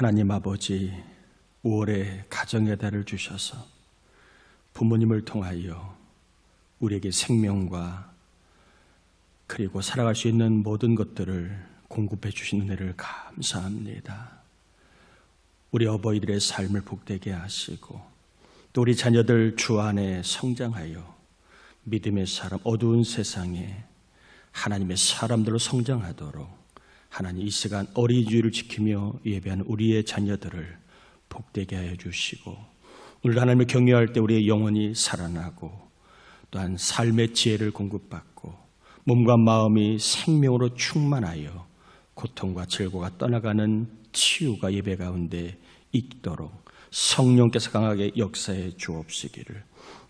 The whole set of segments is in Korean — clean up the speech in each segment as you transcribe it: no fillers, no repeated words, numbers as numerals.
하나님 아버지, 5월에 가정의 달을 주셔서 부모님을 통하여 우리에게 생명과 그리고 살아갈 수 있는 모든 것들을 공급해 주신 은혜를 감사합니다. 우리 어버이들의 삶을 복되게 하시고 또 우리 자녀들 주 안에 성장하여 믿음의 사람, 어두운 세상에 하나님의 사람들로 성장하도록 하나님 이 시간 어린이주의를 지키며 예배하는 우리의 자녀들을 복되게 하여 주시고 오늘 하나님을 경외할 때 우리의 영혼이 살아나고 또한 삶의 지혜를 공급받고 몸과 마음이 생명으로 충만하여 고통과 질고가 떠나가는 치유가 예배 가운데 있도록 성령께서 강하게 역사해 주옵시기를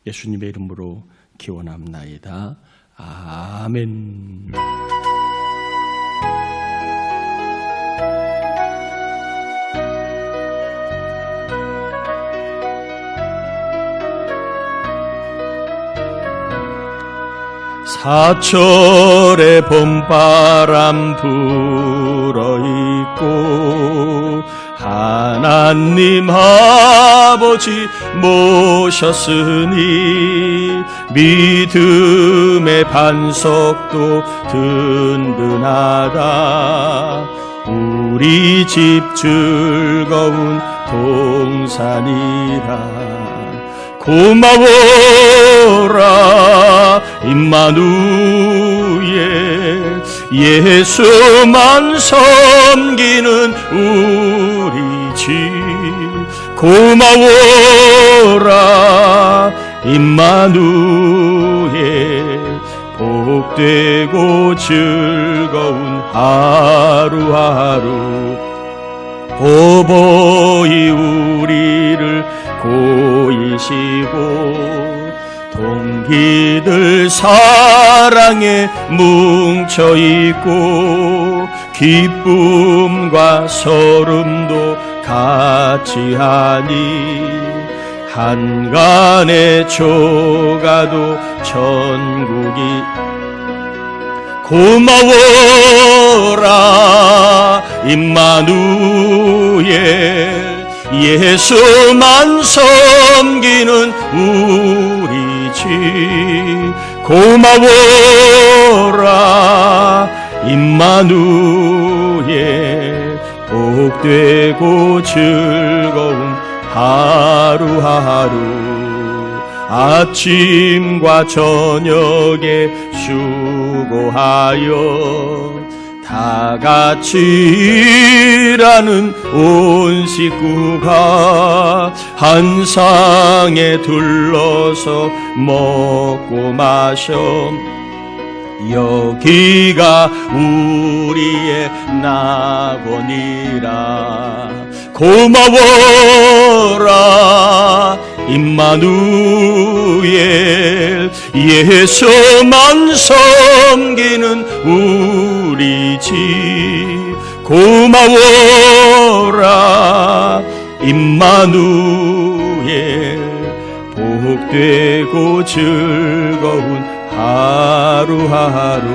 예수님의 이름으로 기원합나이다. 아멘. 사철의 봄바람 불어있고 하나님 아버지 모셨으니 믿음의 반석도 든든하다. 우리 집 즐거운 동산이라. 고마워라 임마누엘, 예수만 섬기는 우리 집. 고마워라 임마누엘, 복되고 즐거운 하루하루. 어버이 우리를 고이시고 동기들 사랑에 뭉쳐있고 기쁨과 서름도 같이 하니 한간에 초가도 천국이. 고마워라 임마누엘, 예수만 섬기는 우리 집. 고마워라 임마누엘, 복되고 즐거운 하루하루. 아침과 저녁에 수고하여 다 같이 일하는 온 식구가 한 상에 둘러서 먹고 마셔. 여기가 우리의 낙원이라. 고마워라 임마누엘, 예수만 섬기는 우리 집. 고마워라 임마누엘, 복되고 즐거운 하루하루.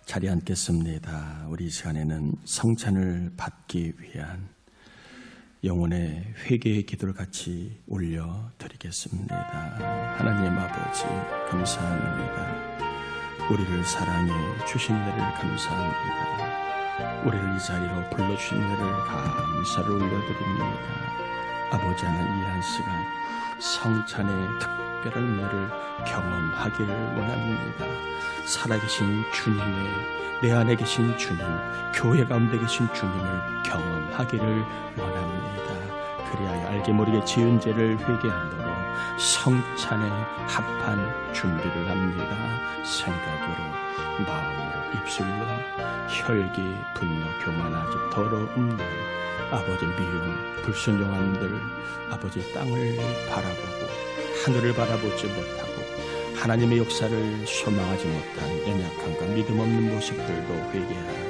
자리에 앉겠습니다. 우리 이 시간에는 성찬을 받기 위한 영혼의 회개의 기도를 같이 올려드리겠습니다. 하나님 아버지 감사합니다. 우리를 사랑해 주신 은혜를 감사합니다. 우리를 이 자리로 불러주신 은혜를 감사를 올려드립니다. 아버지 하나님, 이 한 시간 성찬의 특별한 은혜를 경험하기를 원합니다. 살아계신 주님의, 내 안에 계신 주님, 교회 가운데 계신 주님을 경험하기를 원합니다. 그리하여 알게 모르게 지은 죄를 회개함으로 성찬에 합한 준비를 합니다. 생각으로, 마음으로, 입술로, 혈기, 분노, 교만하지 더러움들, 아버지 미움, 불순종함들, 아버지 땅을 바라보고 하늘을 바라보지 못하고 하나님의 역사를 소망하지 못한 연약함과 믿음 없는 모습들도 회개하고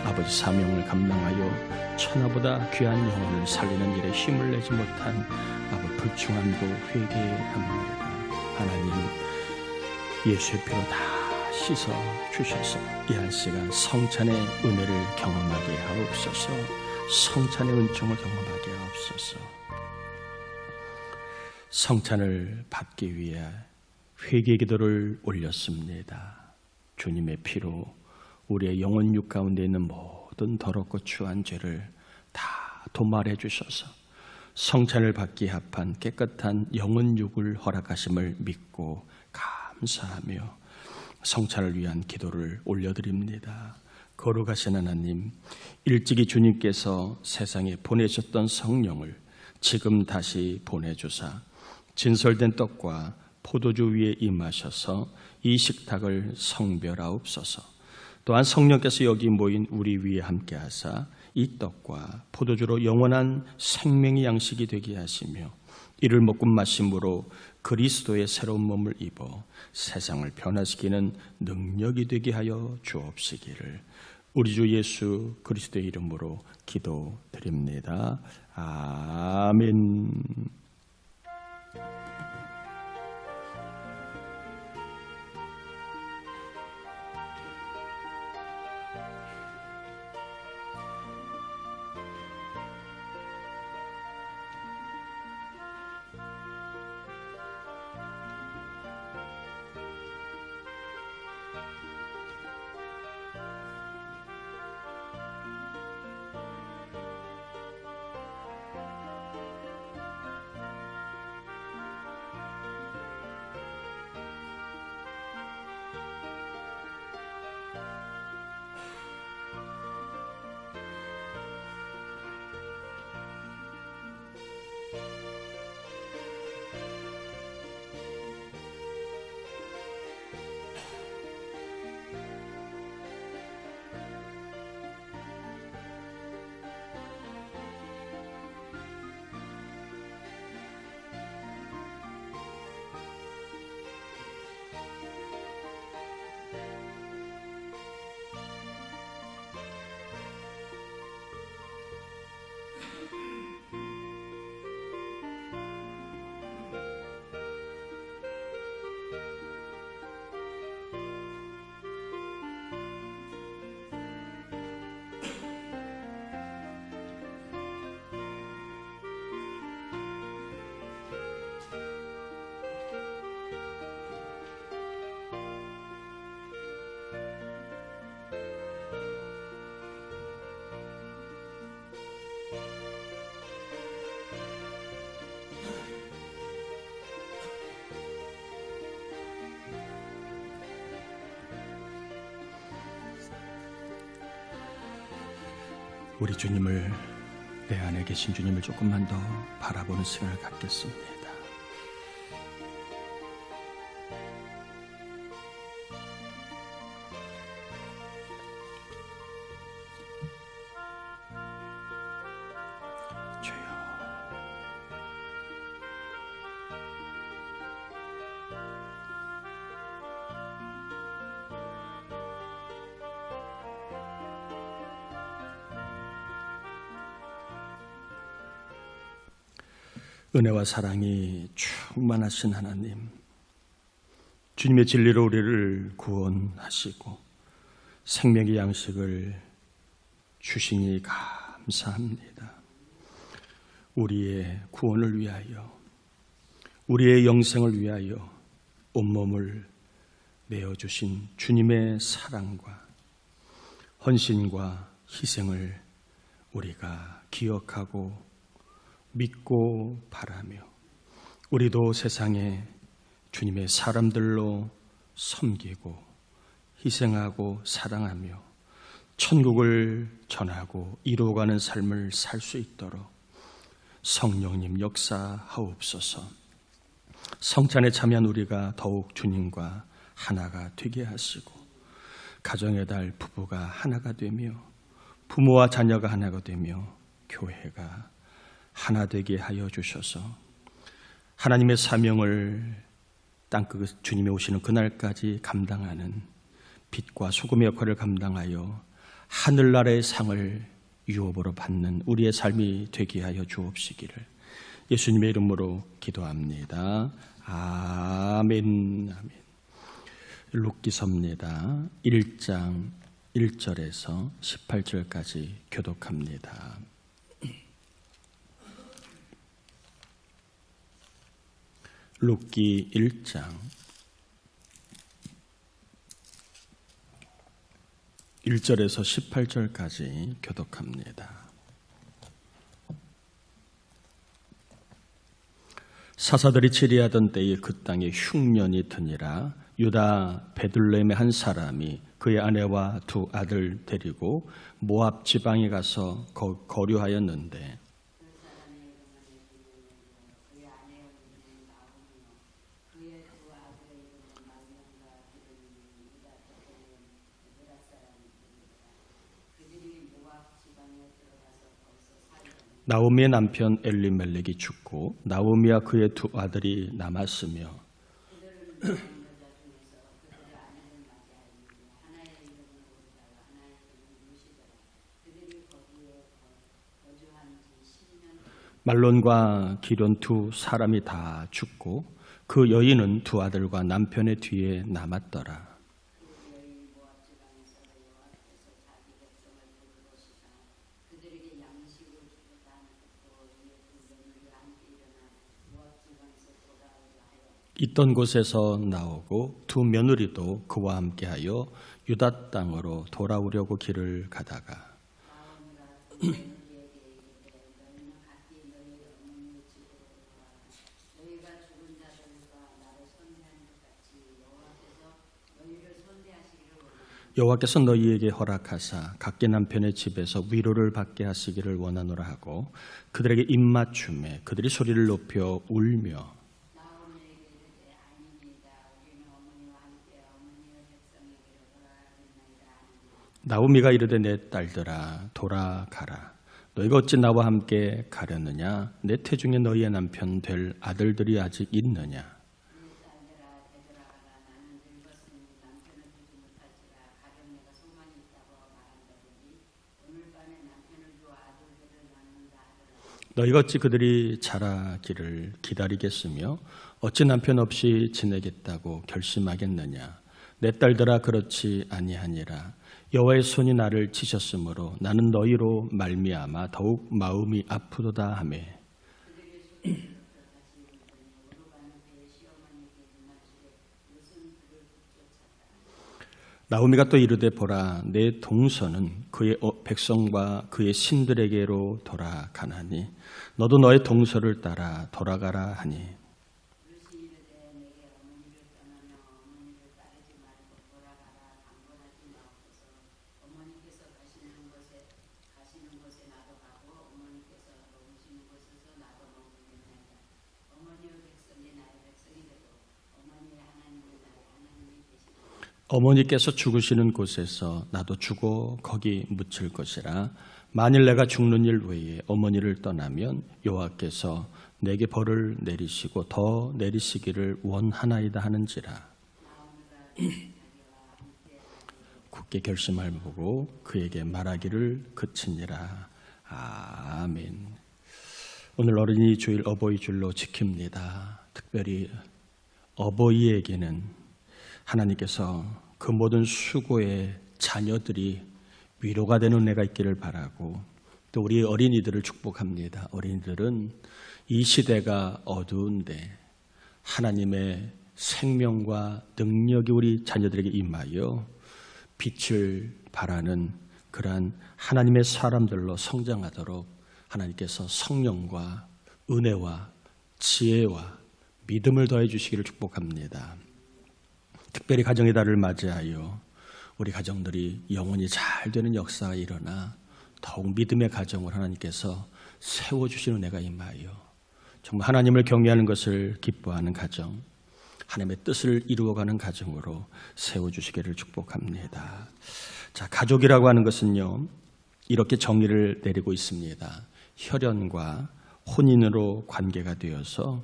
아버지 사명을 감당하여 천하보다 귀한 영혼을 살리는 일에 힘을 내지 못한 아버지 불충함도 회개합니다. 하나님, 예수의 피로 다 씻어 주셔서 이 한 시간 성찬의 은혜를 경험하게 하옵소서. 성찬의 은총을 경험하게 하옵소서. 성찬을 받기 위해 회개 기도를 올렸습니다. 주님의 피로 우리의 영혼 육 가운데 있는 모든 더럽고 추한 죄를 다 도말해 주셔서 성찬을 받기 합한 깨끗한 영혼 육을 허락하심을 믿고 감사하며 성찬을 위한 기도를 올려드립니다. 거룩하신 하나님, 일찍이 주님께서 세상에 보내셨던 성령을 지금 다시 보내주사 진설된 떡과 포도주 위에 임하셔서 이 식탁을 성별하옵소서. 또한 성령께서 여기 모인 우리 위에 함께하사 이 떡과 포도주로 영원한 생명의 양식이 되게 하시며 이를 먹고 마심으로 그리스도의 새로운 몸을 입어 세상을 변화시키는 능력이 되게 하여 주옵시기를 우리 주 예수 그리스도의 이름으로 기도드립니다. 아멘. 우리 주님을, 내 안에 계신 주님을 조금만 더 바라보는 시간을 갖겠습니다. 은혜와 사랑이 충만하신 하나님, 주님의 진리로 우리를 구원하시고 생명의 양식을 주시니 감사합니다. 우리의 구원을 위하여, 우리의 영생을 위하여 온몸을 내어주신 주님의 사랑과 헌신과 희생을 우리가 기억하고 믿고 바라며 우리도 세상에 주님의 사람들로 섬기고 희생하고 사랑하며 천국을 전하고 이루어가는 삶을 살 수 있도록 성령님 역사하옵소서. 성찬에 참여한 우리가 더욱 주님과 하나가 되게 하시고 가정의 달 부부가 하나가 되며 부모와 자녀가 하나가 되며 교회가 하나 되게 하여 주셔서 하나님의 사명을 땅끝 주님이 오시는 그날까지 감당하는 빛과 소금의 역할을 감당하여 하늘나라의 상을 유업으로 받는 우리의 삶이 되게 하여 주옵시기를 예수님의 이름으로 기도합니다. 아멘. 아멘. 룻기서입니다. 1장 1절에서 18절까지 교독합니다. 룻기 1장 1절에서 18절까지 교독합니다. 사사들이 치리하던 때에 그 땅에 흉년이 드니라. 유다 베들레헴의 한 사람이 그의 아내와 두 아들 데리고 모압 지방에 가서 거류하였는데 나오미의 남편 엘리멜렉이 죽고 나오미와 그의 두 아들이 남았으며 말론과 기련 두 사람이 다 죽고 그 여인은 두 아들과 남편의 뒤에 남았더라. 있던 곳에서 나오고 두 며느리도 그와 함께하여 유다 땅으로 돌아오려고 길을 가다가 여호와께서 너희에게 허락하사 각기 남편의 집에서 위로를 받게 하시기를 원하노라 하고 그들에게 입맞춤에 그들이 소리를 높여 울며 나오미가 이르되 내 딸들아 돌아가라. 너희가 어찌 나와 함께 가려느냐? 내 태중에 너희의 남편 될 아들들이 아직 있느냐? 너희가 어찌 그들이 자라기를 기다리겠으며 어찌 남편 없이 지내겠다고 결심하겠느냐? 내 딸들아 그렇지 아니하니라. 여호와의 손이 나를 치셨으므로 나는 너희로 말미암아 더욱 마음이 아프도다 하며 나오미가 또 이르되 보라 내 동서는 그의 백성과 그의 신들에게로 돌아가나니 너도 너의 동서를 따라 돌아가라 하니 어머니께서 죽으시는 곳에서 나도 죽어 거기 묻힐 것이라. 만일 내가 죽는 일 외에 어머니를 떠나면 여호와께서 내게 벌을 내리시고 더 내리시기를 원하나이다 하는지라. 굳게 결심할 보고 그에게 말하기를 그치니라. 아멘. 오늘 어린이 주일 어버이 줄로 지킵니다. 특별히 어버이에게는 하나님께서 그 모든 수고의 자녀들이 위로가 되는 은혜가 있기를 바라고 또 우리 어린이들을 축복합니다. 어린이들은 이 시대가 어두운데 하나님의 생명과 능력이 우리 자녀들에게 임하여 빛을 발하는 그러한 하나님의 사람들로 성장하도록 하나님께서 성령과 은혜와 지혜와 믿음을 더해 주시기를 축복합니다. 특별히 가정의 달을 맞이하여 우리 가정들이 영원히 잘 되는 역사가 일어나 더욱 믿음의 가정을 하나님께서 세워주시는 은혜가 임하여 정말 하나님을 경외하는 것을 기뻐하는 가정, 하나님의 뜻을 이루어가는 가정으로 세워주시기를 축복합니다. 자, 가족이라고 하는 것은요, 이렇게 정의를 내리고 있습니다. 혈연과 혼인으로 관계가 되어서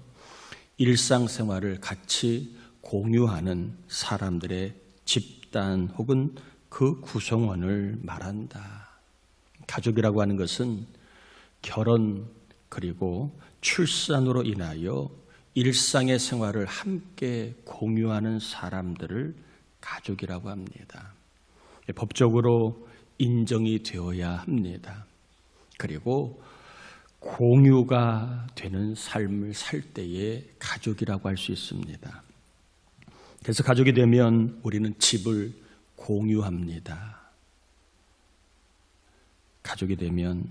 일상생활을 같이 공유하는 사람들의 집단 혹은 그 구성원을 말한다. 가족이라고 하는 것은 결혼 그리고 출산으로 인하여 일상의 생활을 함께 공유하는 사람들을 가족이라고 합니다. 법적으로 인정이 되어야 합니다. 그리고 공유가 되는 삶을 살 때에 가족이라고 할 수 있습니다. 그래서 가족이 되면 우리는 집을 공유합니다. 가족이 되면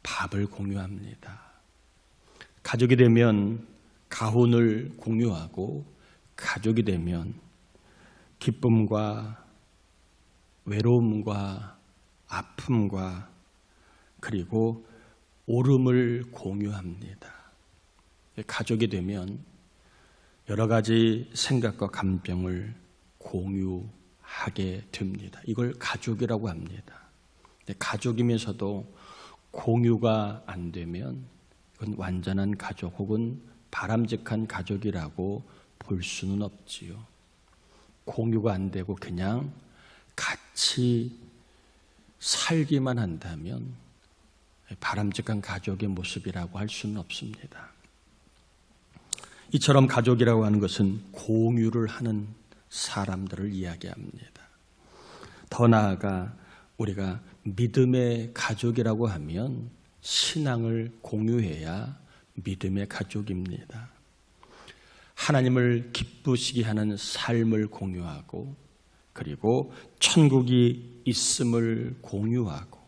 밥을 공유합니다. 가족이 되면 가훈을 공유하고, 가족이 되면 기쁨과 외로움과 아픔과 그리고 오름을 공유합니다. 가족이 되면 여러 가지 생각과 감정을 공유하게 됩니다. 이걸 가족이라고 합니다. 가족이면서도 공유가 안 되면 이건 완전한 가족 혹은 바람직한 가족이라고 볼 수는 없지요. 공유가 안 되고 그냥 같이 살기만 한다면 바람직한 가족의 모습이라고 할 수는 없습니다. 이처럼 가족이라고 하는 것은 공유를 하는 사람들을 이야기합니다. 더 나아가 우리가 믿음의 가족이라고 하면 신앙을 공유해야 믿음의 가족입니다. 하나님을 기쁘시게 하는 삶을 공유하고, 그리고 천국이 있음을 공유하고,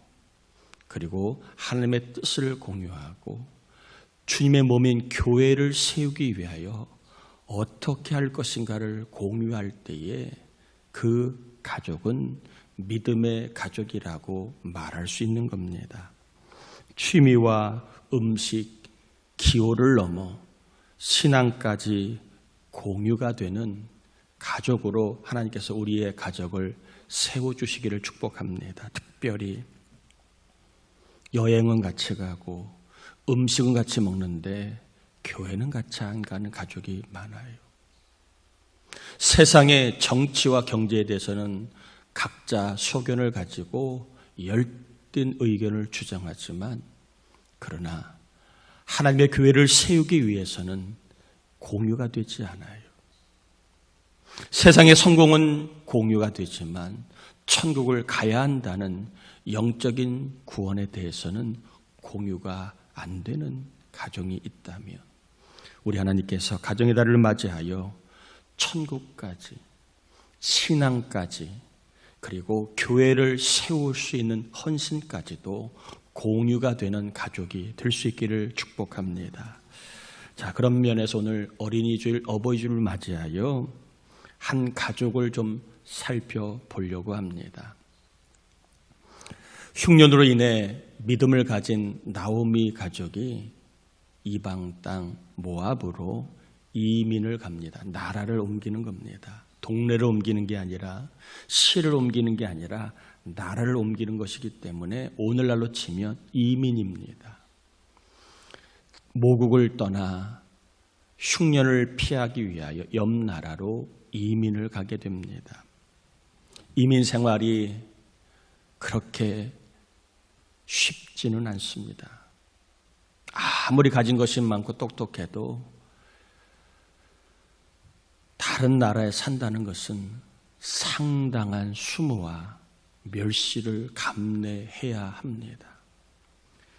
그리고 하나님의 뜻을 공유하고, 주님의 몸인 교회를 세우기 위하여 어떻게 할 것인가를 공유할 때에 그 가족은 믿음의 가족이라고 말할 수 있는 겁니다. 취미와 음식, 기호를 넘어 신앙까지 공유가 되는 가족으로 하나님께서 우리의 가족을 세워주시기를 축복합니다. 특별히 여행은 같이 가고 음식은 같이 먹는데 교회는 같이 안 가는 가족이 많아요. 세상의 정치와 경제에 대해서는 각자 소견을 가지고 열띤 의견을 주장하지만, 그러나 하나님의 교회를 세우기 위해서는 공유가 되지 않아요. 세상의 성공은 공유가 되지만 천국을 가야 한다는 영적인 구원에 대해서는 공유가 안 되는 가정이 있다면, 우리 하나님께서 가정의 달을 맞이하여 천국까지, 신앙까지, 그리고 교회를 세울 수 있는 헌신까지도 공유가 되는 가족이 될 수 있기를 축복합니다. 자, 그런 면에서 오늘 어린이주일, 어버이주일을 맞이하여 한 가족을 좀 살펴보려고 합니다. 흉년으로 인해 믿음을 가진 나오미 가족이 이방 땅 모압으로 이민을 갑니다. 나라를 옮기는 겁니다. 동네를 옮기는 게 아니라, 시를 옮기는 게 아니라 나라를 옮기는 것이기 때문에 오늘날로 치면 이민입니다. 모국을 떠나 흉년을 피하기 위하여 옆 나라로 이민을 가게 됩니다. 이민 생활이 그렇게 쉽지는 않습니다. 아무리 가진 것이 많고 똑똑해도 다른 나라에 산다는 것은 상당한 수모와 멸시를 감내해야 합니다.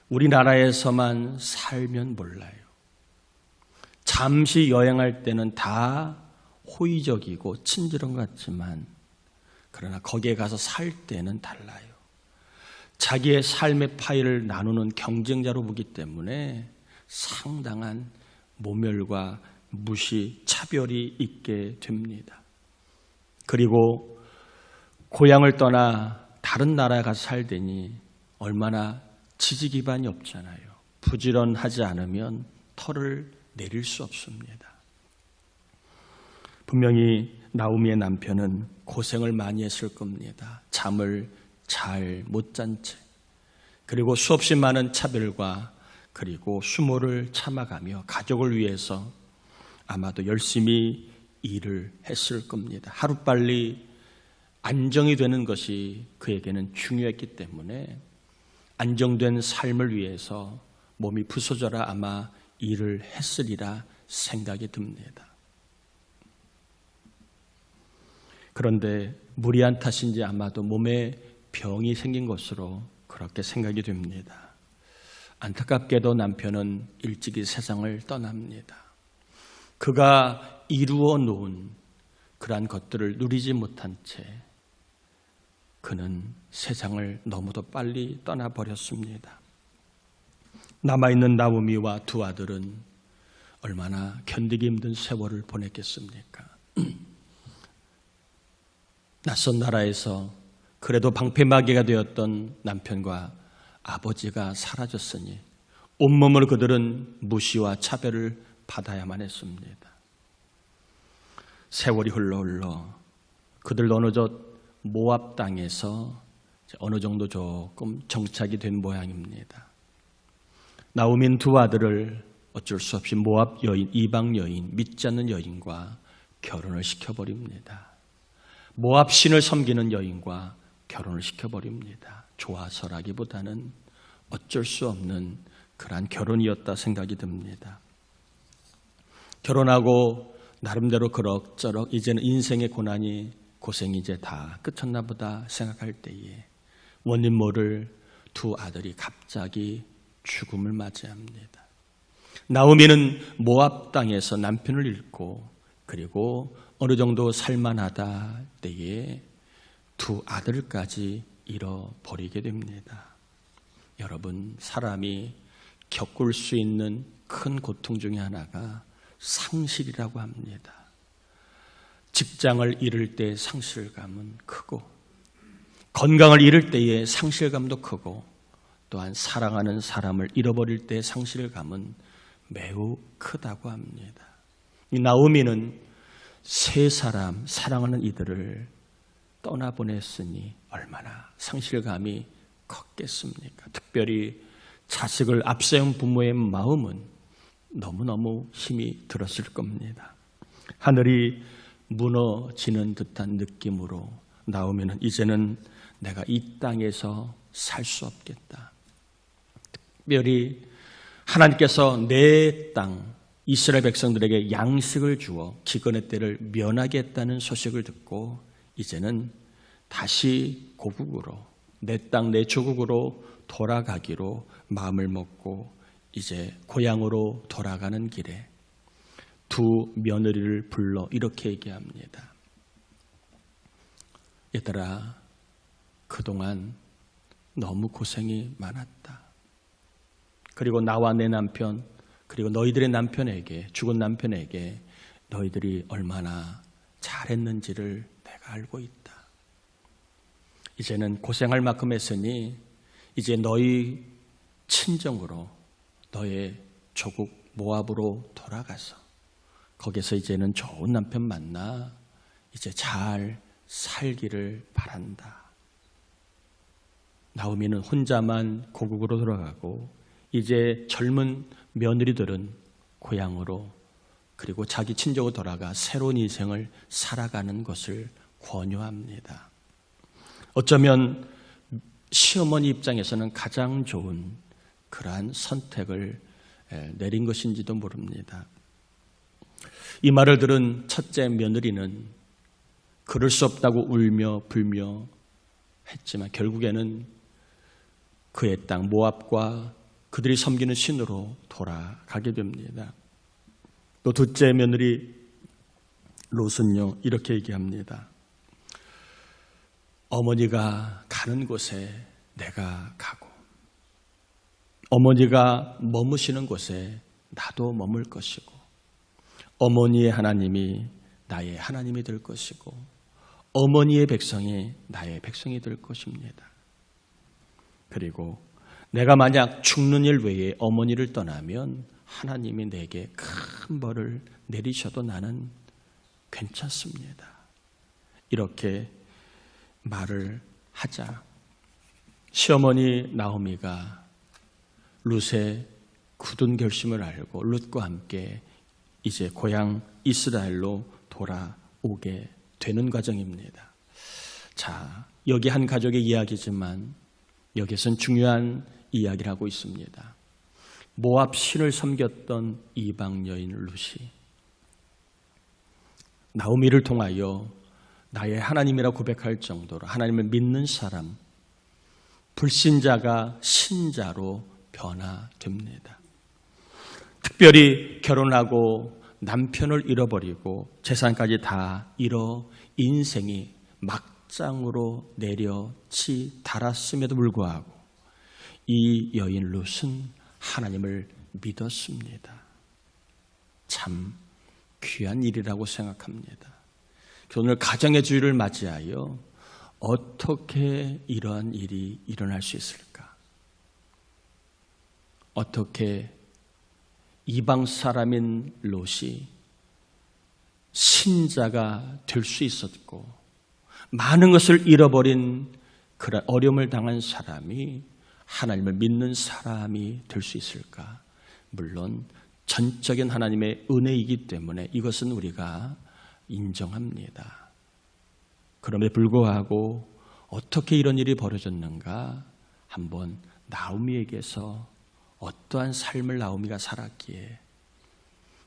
우리나라에서만 살면 몰라요. 잠시 여행할 때는 다 호의적이고 친절한 것 같지만, 그러나 거기에 가서 살 때는 달라요. 자기의 삶의 파일을 나누는 경쟁자로 보기 때문에 상당한 모멸과 무시, 차별이 있게 됩니다. 그리고 고향을 떠나 다른 나라에 가서 살더니 얼마나 지지 기반이 없잖아요. 부지런하지 않으면 털을 내릴 수 없습니다. 분명히 나오미의 남편은 고생을 많이 했을 겁니다. 잠을 잘 못 잔 채, 그리고 수없이 많은 차별과 그리고 수모를 참아가며 가족을 위해서 아마도 열심히 일을 했을 겁니다. 하루빨리 안정이 되는 것이 그에게는 중요했기 때문에 안정된 삶을 위해서 몸이 부서져라 아마 일을 했으리라 생각이 듭니다. 그런데 무리한 탓인지 아마도 몸에 병이 생긴 것으로 그렇게 생각이 됩니다. 안타깝게도 남편은 일찍이 세상을 떠납니다. 그가 이루어 놓은 그러한 것들을 누리지 못한 채 그는 세상을 너무도 빨리 떠나버렸습니다. 남아있는 나오미와 두 아들은 얼마나 견디기 힘든 세월을 보냈겠습니까? 낯선 나라에서 그래도 방패막이가 되었던 남편과 아버지가 사라졌으니 온몸으로 그들은 무시와 차별을 받아야만 했습니다. 세월이 흘러 그들 어느덧 모압 땅에서 어느 정도 조금 정착이 된 모양입니다. 나오미는 두 아들을 어쩔 수 없이 모압 여인, 이방 여인, 믿지 않는 여인과 결혼을 시켜버립니다. 모압 신을 섬기는 여인과 결혼을 시켜버립니다. 좋아서라기보다는 어쩔 수 없는 그러한 결혼이었다 생각이 듭니다. 결혼하고 나름대로 그럭저럭 이제는 인생의 고생이 이제 다 끝쳤나 보다 생각할 때에 원인 모를 두 아들이 갑자기 죽음을 맞이합니다. 나오미는 모압 땅에서 남편을 잃고 그리고 어느 정도 살만하다 때에 두 아들까지 잃어버리게 됩니다. 여러분, 사람이 겪을 수 있는 큰 고통 중에 하나가 상실이라고 합니다. 직장을 잃을 때의 상실감은 크고 건강을 잃을 때의 상실감도 크고 또한 사랑하는 사람을 잃어버릴 때의 상실감은 매우 크다고 합니다. 이 나오미는 세 사람 사랑하는 이들을 떠나보냈으니 얼마나 상실감이 컸겠습니까? 특별히 자식을 앞세운 부모의 마음은 너무너무 힘이 들었을 겁니다. 하늘이 무너지는 듯한 느낌으로 나오면 이제는 내가 이 땅에서 살 수 없겠다. 특별히 하나님께서 내 땅 이스라엘 백성들에게 양식을 주어 기근의 때를 면하게 했다는 소식을 듣고 이제는 다시 고국으로 내 땅 내 조국으로 돌아가기로 마음을 먹고 이제 고향으로 돌아가는 길에 두 며느리를 불러 이렇게 얘기합니다. 얘들아, 그동안 너무 고생이 많았다. 그리고 나와 내 남편 그리고 너희들의 남편에게 죽은 남편에게 너희들이 얼마나 잘했는지를 내가 알고 있다. 이제는 고생할 만큼 했으니 이제 너희 친정으로 너의 조국 모압으로 돌아가서 거기서 이제는 좋은 남편 만나 이제 잘 살기를 바란다. 나오미는 혼자만 고국으로 돌아가고 이제 젊은 며느리들은 고향으로 그리고 자기 친정으로 돌아가 새로운 인생을 살아가는 것을 권유합니다. 어쩌면 시어머니 입장에서는 가장 좋은 그러한 선택을 내린 것인지도 모릅니다. 이 말을 들은 첫째 며느리는 그럴 수 없다고 울며 불며 했지만 결국에는 그의 땅 모압과 그들이 섬기는 신으로 돌아가게 됩니다. 또 둘째 며느리 롯은요 이렇게 얘기합니다. 어머니가 가는 곳에 내가 가고 어머니가 머무시는 곳에 나도 머물 것이고 어머니의 하나님이 나의 하나님이 될 것이고 어머니의 백성이 나의 백성이 될 것입니다. 그리고 내가 만약 죽는 일 외에 어머니를 떠나면 하나님이 내게 큰 벌을 내리셔도 나는 괜찮습니다. 이렇게 말을 하자 시어머니 나오미가 룻의 굳은 결심을 알고 룻과 함께 이제 고향 이스라엘로 돌아오게 되는 과정입니다. 자, 여기 한 가족의 이야기지만 여기서는 중요한 이야기를 하고 있습니다. 모압 신을 섬겼던 이방 여인 룻이 나오미를 통하여 나의 하나님이라 고백할 정도로 하나님을 믿는 사람, 불신자가 신자로 변화됩니다. 특별히 결혼하고 남편을 잃어버리고 재산까지 다 잃어 인생이 막장으로 내려치 달았음에도 불구하고 이 여인 룻은 하나님을 믿었습니다. 참 귀한 일이라고 생각합니다. 오늘 가정의 주일을 맞이하여 어떻게 이러한 일이 일어날 수 있을까? 어떻게 이방 사람인 롯이 신자가 될 수 있었고 많은 것을 잃어버린 그런 어려움을 당한 사람이 하나님을 믿는 사람이 될 수 있을까? 물론 전적인 하나님의 은혜이기 때문에 이것은 우리가 인정합니다. 그럼에도 불구하고 어떻게 이런 일이 벌어졌는가? 한번 나오미에게서 어떠한 삶을 나오미가 살았기에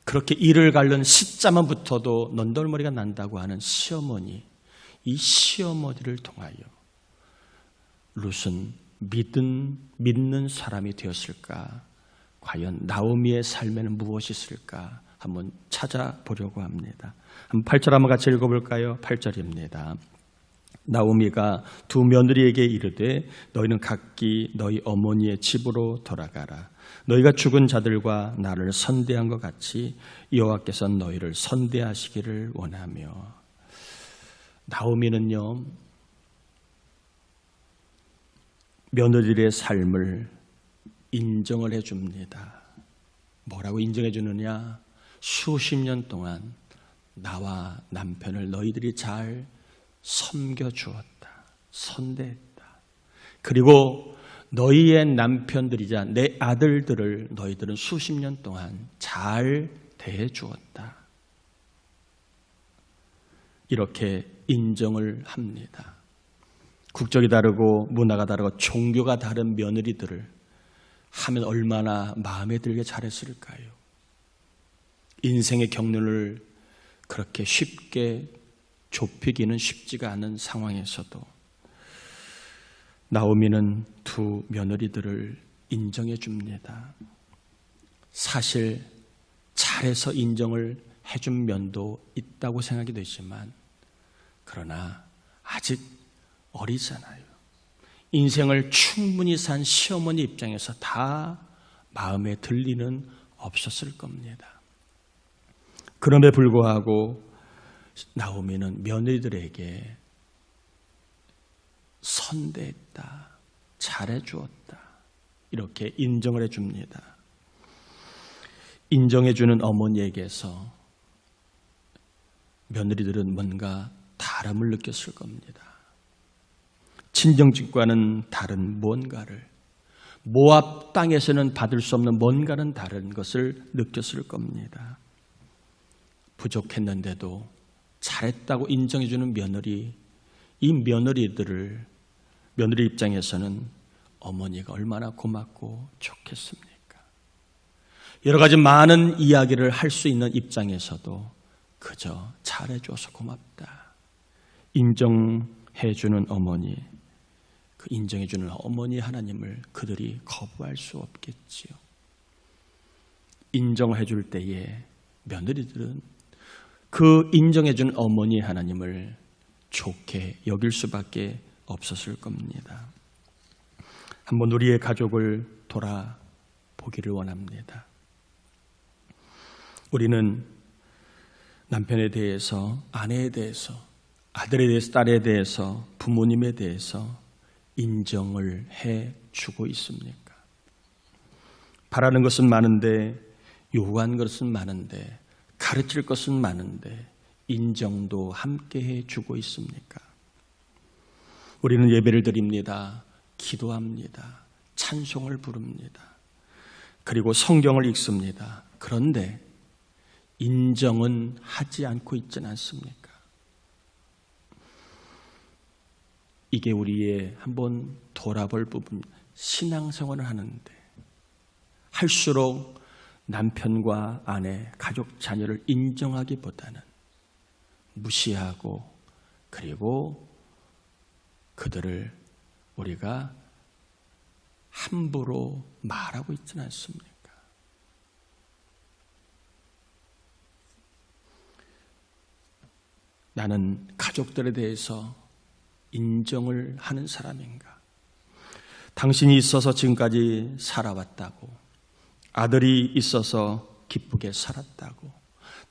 그렇게 이를 갈른 시자만 붙어도 넌덜머리가 난다고 하는 시어머니, 이 시어머니를 통하여 룻은 믿는 사람이 되었을까? 과연 나오미의 삶에는 무엇이 있을까? 한번 찾아보려고 합니다. 8절 한번 같이 읽어볼까요? 8절입니다. 나오미가 두 며느리에게 이르되 너희는 각기 너희 어머니의 집으로 돌아가라. 너희가 죽은 자들과 나를 선대한 것 같이 여호와께서 너희를 선대하시기를 원하며. 나오미는요, 며느리의 삶을 인정을 해줍니다. 뭐라고 인정해 주느냐? 수십 년 동안 나와 남편을 너희들이 잘 섬겨주었다. 선대했다. 그리고 너희의 남편들이자 내 아들들을 너희들은 수십 년 동안 잘 대해주었다. 이렇게 인정을 합니다. 국적이 다르고 문화가 다르고 종교가 다른 며느리들을 하면 얼마나 마음에 들게 잘했을까요? 인생의 경륜을 그렇게 쉽게 좁히기는 쉽지가 않은 상황에서도 나오미는 두 며느리들을 인정해 줍니다. 사실 잘해서 인정을 해준 면도 있다고 생각이 되지만 그러나 아직 어리잖아요. 인생을 충분히 산 시어머니 입장에서 다 마음에 들 리는 없었을 겁니다. 그럼에도 불구하고 나오미는 며느리들에게 선대했다, 잘해주었다, 이렇게 인정을 해줍니다. 인정해주는 어머니에게서 며느리들은 뭔가 다름을 느꼈을 겁니다. 친정집과는 다른 뭔가를, 모압 땅에서는 받을 수 없는 뭔가는 다른 것을 느꼈을 겁니다. 부족했는데도 잘했다고 인정해주는 며느리, 이 며느리 입장에서는 어머니가 얼마나 고맙고 좋겠습니까? 여러 가지 많은 이야기를 할 수 있는 입장에서도 그저 잘해줘서 고맙다. 인정해주는 어머니, 그 인정해주는 어머니 하나님을 그들이 거부할 수 없겠지요. 인정해줄 때에 며느리들은 그 인정해준 어머니 하나님을 좋게 여길 수밖에 없었을 겁니다. 한번 우리의 가족을 돌아보기를 원합니다. 우리는 남편에 대해서, 아내에 대해서, 아들에 대해서, 딸에 대해서, 부모님에 대해서 인정을 해주고 있습니까? 바라는 것은 많은데, 요구하는 것은 많은데, 가르칠 것은 많은데 인정도 함께 해주고 있습니까? 우리는 예배를 드립니다. 기도합니다. 찬송을 부릅니다. 그리고 성경을 읽습니다. 그런데 인정은 하지 않고 있지는 않습니까? 이게 우리의 한번 돌아볼 부분, 신앙생활을 하는데 할수록 남편과 아내, 가족, 자녀를 인정하기보다는 무시하고 그리고 그들을 우리가 함부로 말하고 있지는 않습니까? 나는 가족들에 대해서 인정을 하는 사람인가? 당신이 있어서 지금까지 살아왔다고, 아들이 있어서 기쁘게 살았다고,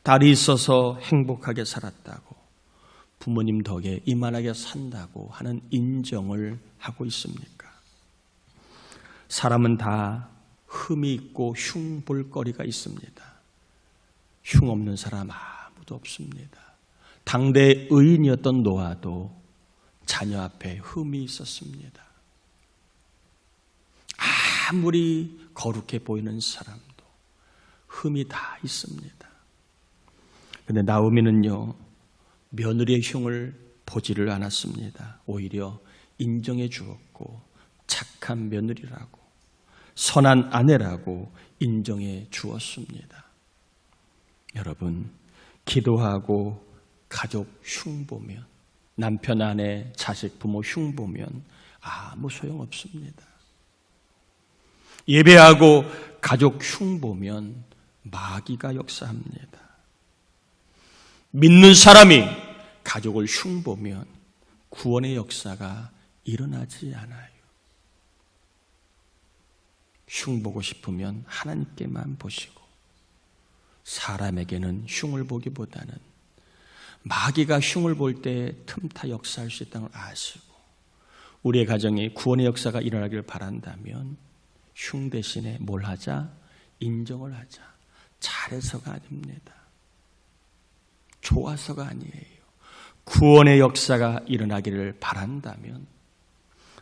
딸이 있어서 행복하게 살았다고, 부모님 덕에 이만하게 산다고 하는 인정을 하고 있습니까? 사람은 다 흠이 있고 흉볼거리가 있습니다. 흉 없는 사람 아무도 없습니다. 당대 의인이었던 노아도 자녀 앞에 흠이 있었습니다. 아무리 거룩해 보이는 사람도 흠이 다 있습니다. 그런데 나오미는요, 며느리의 흉을 보지를 않았습니다. 오히려 인정해 주었고 착한 며느리라고, 선한 아내라고 인정해 주었습니다. 여러분, 기도하고 가족 흉 보면, 남편, 아내, 자식, 부모 흉 보면 아무 소용없습니다. 예배하고 가족 흉 보면 마귀가 역사합니다. 믿는 사람이 가족을 흉 보면 구원의 역사가 일어나지 않아요. 흉 보고 싶으면 하나님께만 보시고, 사람에게는 흉을 보기보다는 마귀가 흉을 볼 때 틈타 역사할 수 있다는 걸 아시고, 우리의 가정에 구원의 역사가 일어나기를 바란다면 흉 대신에 뭘 하자? 인정을 하자. 잘해서가 아닙니다. 좋아서가 아니에요. 구원의 역사가 일어나기를 바란다면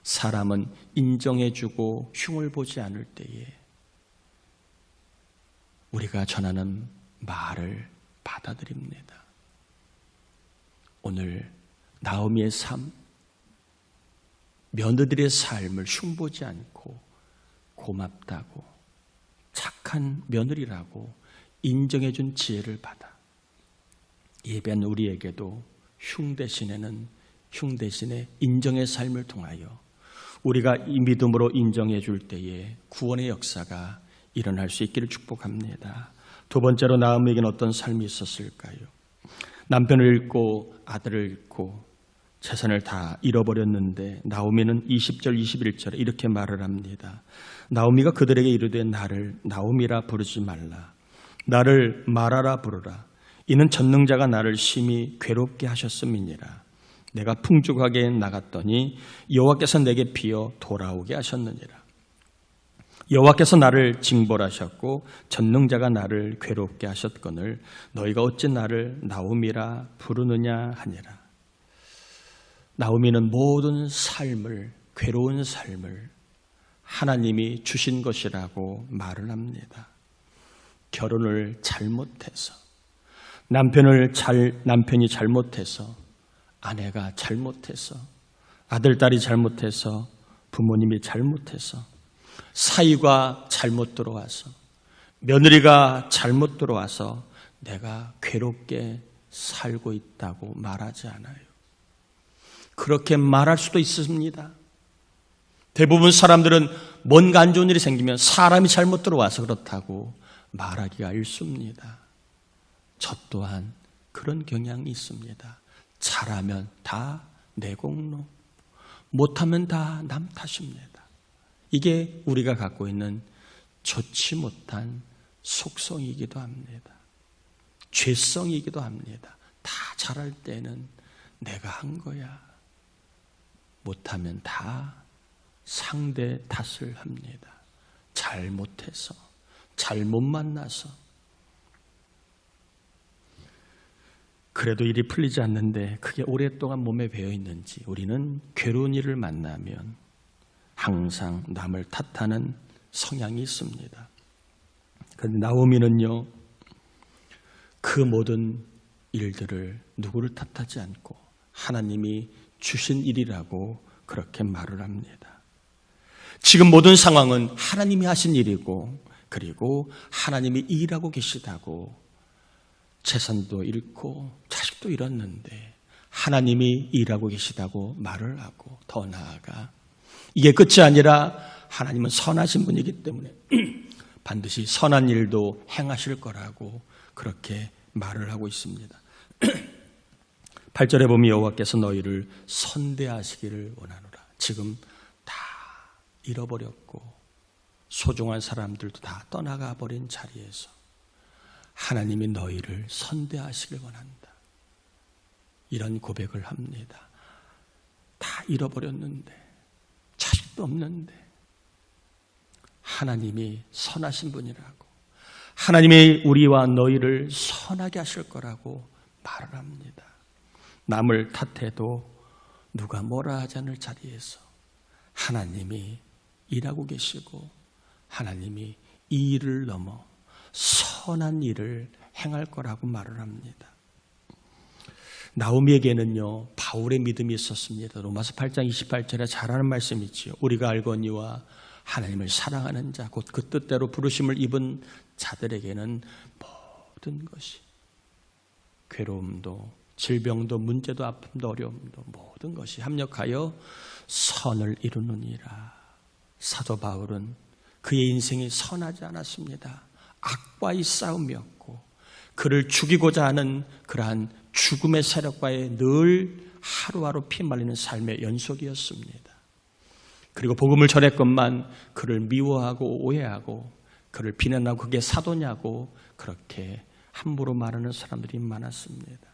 사람은 인정해주고 흉을 보지 않을 때에 우리가 전하는 말을 받아들입니다. 오늘 나오미의 삶, 며느리의 삶을 흉보지 않고 고맙다고, 착한 며느리라고 인정해준 지혜를 받아 예배한 우리에게도 흉 대신에 인정의 삶을 통하여 우리가 이 믿음으로 인정해 줄 때에 구원의 역사가 일어날 수 있기를 축복합니다. 두 번째로 나오미에게는 어떤 삶이 있었을까요? 남편을 잃고 아들을 잃고 재산을 다 잃어버렸는데 나오미는 20절 21절에 이렇게 말을 합니다. 나오미가 그들에게 이르되 나를 나오미라 부르지 말라. 나를 마라라 부르라. 이는 전능자가 나를 심히 괴롭게 하셨음이니라. 내가 풍족하게 나갔더니 여호와께서 내게 비어 돌아오게 하셨느니라. 여호와께서 나를 징벌하셨고 전능자가 나를 괴롭게 하셨거늘 너희가 어찌 나를 나오미라 부르느냐 하니라. 나오미는 모든 삶을, 괴로운 삶을 하나님이 주신 것이라고 말을 합니다. 결혼을 잘못해서, 남편이 잘못해서, 아내가 잘못해서, 아들, 딸이 잘못해서, 부모님이 잘못해서, 사위가 잘못 들어와서, 며느리가 잘못 들어와서 내가 괴롭게 살고 있다고 말하지 않아요. 그렇게 말할 수도 있습니다. 대부분 사람들은 뭔가 안 좋은 일이 생기면 사람이 잘못 들어와서 그렇다고 말하기가 일쑤입니다. 저 또한 그런 경향이 있습니다. 잘하면 다 내 공로, 못하면 다 남 탓입니다. 이게 우리가 갖고 있는 좋지 못한 속성이기도 합니다. 죄성이기도 합니다. 다 잘할 때는 내가 한 거야. 못하면 다 상대 탓을 합니다. 잘못해서, 잘못 만나서. 그래도 일이 풀리지 않는데 그게 오랫동안 몸에 배어 있는지 우리는 괴로운 일을 만나면 항상 남을 탓하는 성향이 있습니다. 그런데 나오미는요, 그 모든 일들을 누구를 탓하지 않고 하나님이 주신 일이라고 그렇게 말을 합니다. 지금 모든 상황은 하나님이 하신 일이고, 그리고 하나님이 일하고 계시다고, 재산도 잃고 자식도 잃었는데 하나님이 일하고 계시다고 말을 하고, 더 나아가 이게 끝이 아니라 하나님은 선하신 분이기 때문에 반드시 선한 일도 행하실 거라고 그렇게 말을 하고 있습니다. 8절에 보면 여호와께서 너희를 선대하시기를 원하노라. 지금 다 잃어버렸고 소중한 사람들도 다 떠나가 버린 자리에서 하나님이 너희를 선대하시길 원한다. 이런 고백을 합니다. 다 잃어버렸는데, 자식도 없는데 하나님이 선하신 분이라고, 하나님이 우리와 너희를 선하게 하실 거라고 말을 합니다. 남을 탓해도 누가 뭐라 하지 않을 자리에서 하나님이 일하고 계시고 하나님이 이 일을 넘어 선한 일을 행할 거라고 말을 합니다. 나오미에게는요, 바울의 믿음이 있었습니다. 로마서 8장 28절에 잘 아는 말씀이 있지요. 우리가 알거니와 하나님을 사랑하는 자, 곧 그 뜻대로 부르심을 입은 자들에게는 모든 것이, 괴로움도 질병도 문제도 아픔도 어려움도 모든 것이 합력하여 선을 이루느니라. 사도 바울은 그의 인생이 선하지 않았습니다. 악과의 싸움이었고 그를 죽이고자 하는 그러한 죽음의 세력과의 늘 하루하루 피말리는 삶의 연속이었습니다. 그리고 복음을 전했건만 그를 미워하고 오해하고 그를 비난하고 그게 사도냐고 그렇게 함부로 말하는 사람들이 많았습니다.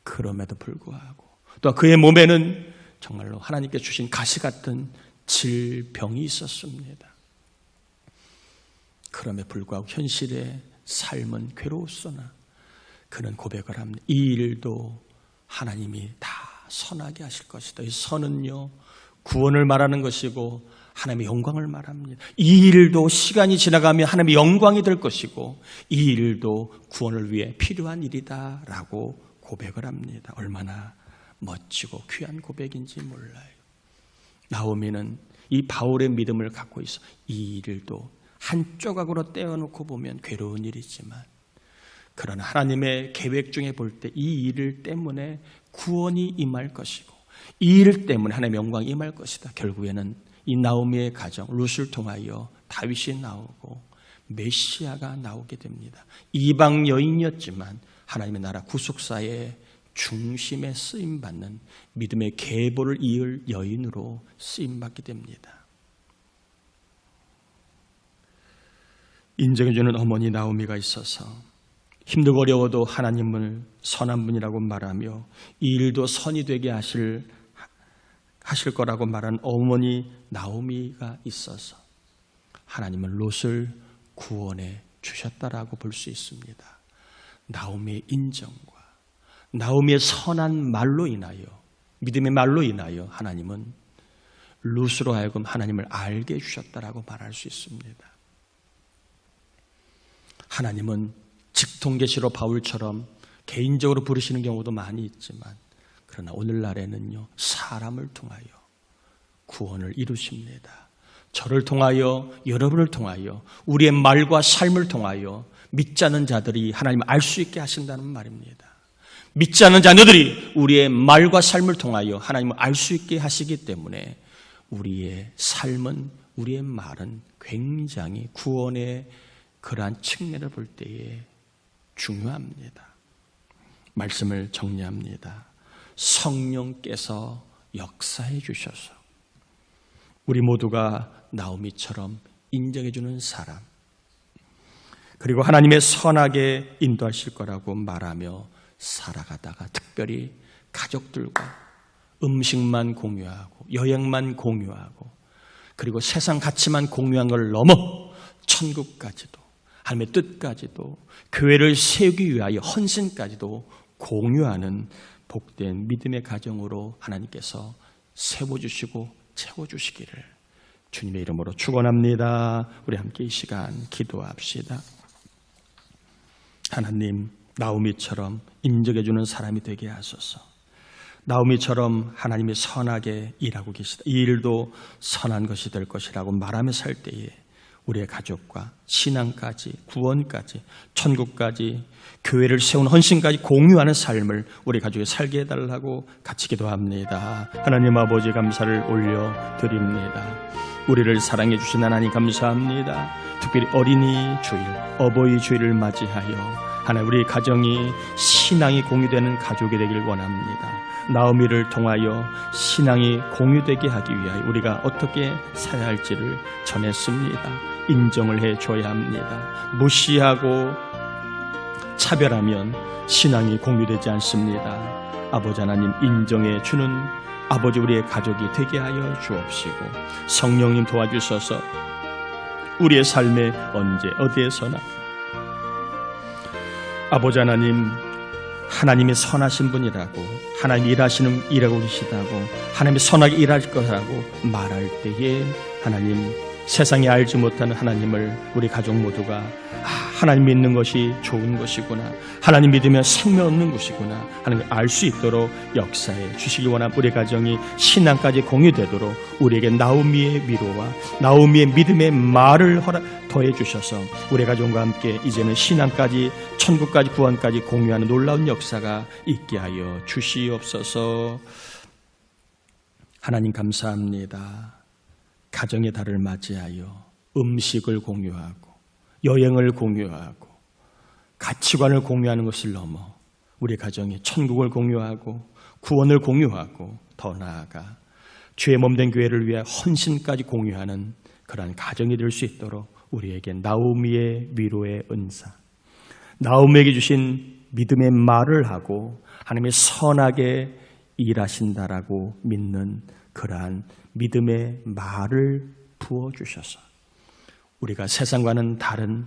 그럼에도 불구하고 또 그의 몸에는 정말로 하나님께 주신 가시 같은 질병이 있었습니다. 그럼에도 불구하고 현실의 삶은 괴로웠으나 그는 고백을 합니다. 이 일도 하나님이 다 선하게 하실 것이다. 이 선은요, 구원을 말하는 것이고 하나님의 영광을 말합니다. 이 일도 시간이 지나가면 하나님의 영광이 될 것이고 이 일도 구원을 위해 필요한 일이다라고 고백을 합니다. 얼마나 멋지고 귀한 고백인지 몰라요. 나오미는 이 바울의 믿음을 갖고 있어 이 일도 한 조각으로 떼어놓고 보면 괴로운 일이지만 그러나 하나님의 계획 중에 볼 때 이 일 때문에 구원이 임할 것이고 이 일 때문에 하나님의 영광이 임할 것이다. 결국에는 이 나오미의 가정 룻을 통하여 다윗이 나오고 메시아가 나오게 됩니다. 이방 여인이었지만 하나님의 나라 구속사의 중심에 쓰임받는 믿음의 계보를 이을 여인으로 쓰임받게 됩니다. 인정해주는 어머니 나오미가 있어서 힘들고 어려워도 하나님을 선한 분이라고 말하며 이 일도 선이 되게 하실 거라고 말한 어머니 나오미가 있어서 하나님은 롯을 구원해 주셨다라고 볼 수 있습니다. 나오미의 인정과 나오미의 선한 말로 인하여, 믿음의 말로 인하여 하나님은 롯으로 하여금 하나님을 알게 해주셨다라고 말할 수 있습니다. 하나님은 직통계시로 바울처럼 개인적으로 부르시는 경우도 많이 있지만 그러나 오늘날에는요, 사람을 통하여 구원을 이루십니다. 저를 통하여, 여러분을 통하여, 우리의 말과 삶을 통하여 믿지 않는 자들이 하나님을 알 수 있게 하신다는 말입니다. 믿지 않는 자녀들이 우리의 말과 삶을 통하여 하나님을 알 수 있게 하시기 때문에 우리의 삶은, 우리의 말은 굉장히 구원의 그러한 측면을 볼 때에 중요합니다. 말씀을 정리합니다. 성령께서 역사해 주셔서 우리 모두가 나오미처럼 인정해 주는 사람, 그리고 하나님의 선하게 인도하실 거라고 말하며 살아가다가 특별히 가족들과 음식만 공유하고 여행만 공유하고 그리고 세상 가치만 공유한 걸 넘어 천국까지도 하나님의 뜻까지도 교회를 세우기 위하여 헌신까지도 공유하는 복된 믿음의 가정으로 하나님께서 세워주시고 채워주시기를 주님의 이름으로 축원합니다. 우리 함께 이 시간 기도합시다. 하나님, 나오미처럼 인정해주는 사람이 되게 하소서. 나오미처럼 하나님이 선하게 일하고 계시다. 이 일도 선한 것이 될 것이라고 말하며 살 때에 우리의 가족과 신앙까지, 구원까지, 천국까지, 교회를 세운 헌신까지 공유하는 삶을 우리 가족에 살게 해달라고 같이 기도합니다. 하나님 아버지 감사를 올려드립니다. 우리를 사랑해 주신 하나님 감사합니다. 특별히 어린이 주일, 어버이 주일을 맞이하여 하나님 우리 가정이 신앙이 공유되는 가족이 되길 원합니다. 나오미를 통하여 신앙이 공유되게 하기 위하여 우리가 어떻게 살아야 할지를 전했습니다. 인정을 해줘야 합니다. 무시하고 차별하면 신앙이 공유되지 않습니다. 아버지 하나님 인정해 주는 아버지 우리의 가족이 되게 하여 주옵시고 성령님 도와주셔서 우리의 삶에 언제 어디에서나 아버지 하나님 하나님이 선하신 분이라고 하나님이 일하고 계시다고 하나님이 선하게 일할 거라고 말할 때에 하나님 세상에 알지 못하는 하나님을 우리 가족 모두가 하나님 믿는 것이 좋은 것이구나, 하나님 믿으면 생명 얻는 것이구나 하는 걸 알 수 있도록 역사해 주시기 원하는 우리 가정이 신앙까지 공유되도록 우리에게 나오미의 위로와 나오미의 믿음의 말을 더해 주셔서 우리 가정과 함께 이제는 신앙까지 천국까지 구원까지 공유하는 놀라운 역사가 있게 하여 주시옵소서. 하나님 감사합니다. 가정의 달을 맞이하여 음식을 공유하고 여행을 공유하고 가치관을 공유하는 것을 넘어 우리 가정이 천국을 공유하고 구원을 공유하고 더 나아가 죄의 몸된 교회를 위해 헌신까지 공유하는 그러한 가정이 될 수 있도록 우리에게 나오미의 위로의 은사, 나오미에게 주신 믿음의 말을 하고 하나님의 선하게 일하신다라고 믿는 그러한 믿음의 말을 부어주셔서 우리가 세상과는 다른,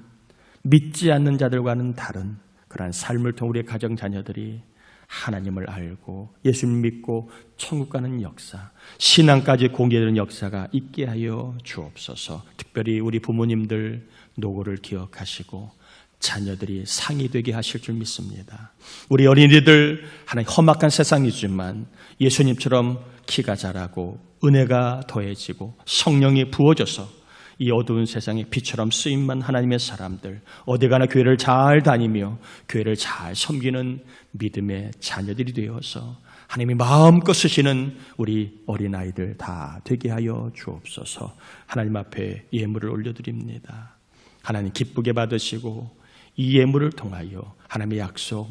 믿지 않는 자들과는 다른 그러한 삶을 통해 우리의 가정 자녀들이 하나님을 알고 예수님 믿고 천국 가는 역사, 신앙까지 공개되는 역사가 있게 하여 주옵소서. 특별히 우리 부모님들 노고를 기억하시고 자녀들이 상이 되게 하실 줄 믿습니다. 우리 어린이들 하나님 험악한 세상이지만 예수님처럼 키가 자라고 은혜가 더해지고 성령이 부어져서 이 어두운 세상에 빛처럼 쓰임만 하나님의 사람들, 어디 가나 교회를 잘 다니며 교회를 잘 섬기는 믿음의 자녀들이 되어서 하나님이 마음껏 쓰시는 우리 어린아이들 다 되게 하여 주옵소서. 하나님 앞에 예물을 올려드립니다. 하나님 기쁘게 받으시고 이 예물을 통하여 하나님의 약속,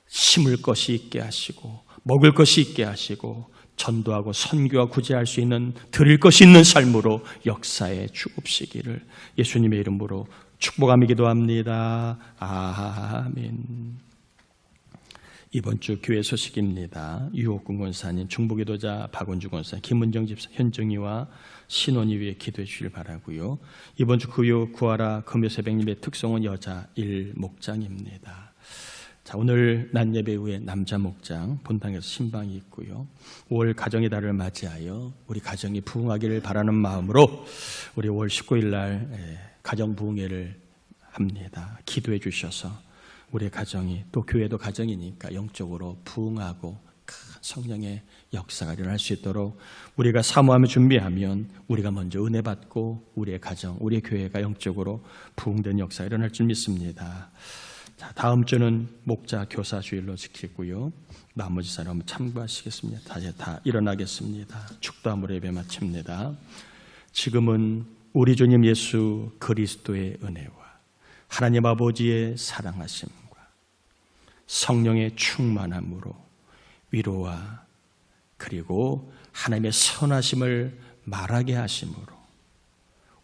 심을 것이 있게 하시고 먹을 것이 있게 하시고 전도하고 선교와 구제할 수 있는 드릴 것이 있는 삶으로 역사에 주옵시기를 예수님의 이름으로 축복하며 기도합니다. 아멘. 이번 주 교회 소식입니다. 유옥군 권사님, 중보기도자 박원주 권사, 김은정 집사, 현정이와 신원이 위해 기도해 주시길 바라고요. 이번 주 구하라 금요새벽예배 특성은 여자 1목장입니다. 자, 오늘 낮 예배 후에 남자 목장 본당에서 신방이 있고요. 5월 가정의 달을 맞이하여 우리 가정이 부흥하기를 바라는 마음으로 우리 5월 19일 날 가정 부흥회를 합니다. 기도해 주셔서 우리 가정이 또 교회도 가정이니까 영적으로 부흥하고 큰 성령의 역사가 일어날 수 있도록 우리가 사모하며 준비하면 우리가 먼저 은혜 받고 우리의 가정, 우리의 교회가 영적으로 부흥된 역사가 일어날 줄 믿습니다. 자, 다음 주는 목자 교사 주일로 지키고요. 나머지 사람 참고하시겠습니다. 다시 다 일어나겠습니다. 축도함으로 예배 마칩니다. 지금은 우리 주님 예수 그리스도의 은혜와 하나님 아버지의 사랑하심과 성령의 충만함으로 위로와 그리고 하나님의 선하심을 말하게 하심으로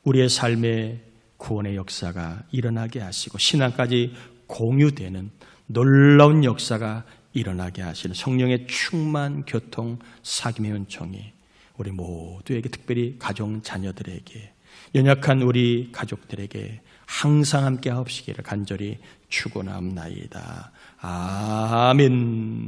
우리의 삶에 구원의 역사가 일어나게 하시고 신앙까지 공유되는 놀라운 역사가 일어나게 하시는 성령의 충만 교통 사귐의 은총이 우리 모두에게 특별히 가정 자녀들에게 연약한 우리 가족들에게 항상 함께 하옵시기를 간절히 축원합나이다. 아멘.